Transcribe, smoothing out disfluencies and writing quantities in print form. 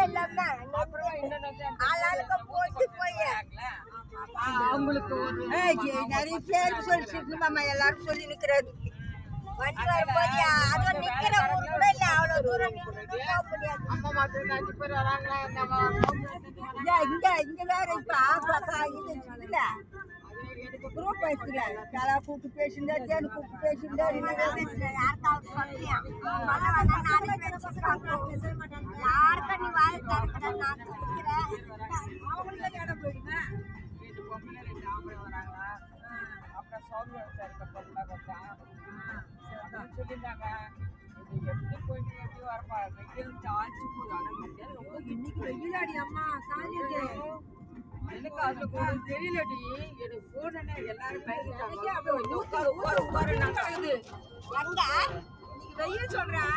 இல்லாம ஆளாளுக்கு போட்டு போய் அவங்களுக்கு நிறைய பேருக்கு சொல்லிட்டு மாமா எல்லாரும் சொல்லி நிக்கிறது வண்டி வரும்போது அதுவும் நிக்கிற ஊர் கூட இல்ல அவ்வளவு தூரம் போக முடியாது. இங்க வேற இப்ப இல்ல குரூப் வயசுல யாரா கூப்பிட்டு பேசியிருந்தா தேனு கூப்பிட்டு பேசியிருந்தா யாருக்காவது சொல்லியா யாருக்கா நீ வாழ தரக்கூடாது நான் சொல்லிக்கிறேன் அவங்களுக்கு இடம் போயிடுங்க. சொல்லியிருந்தாங்க எப்படி போயிட்டு எப்படி வரப்பா வெயில் ஆச்சு போது இன்னைக்கு வெயிலாடி அம்மா காலேஜ் எனக்கு அதுல கொஞ்சம் தெரியலடி எனக்கு போனே எல்லாரும் வெயில் சொல்றேன்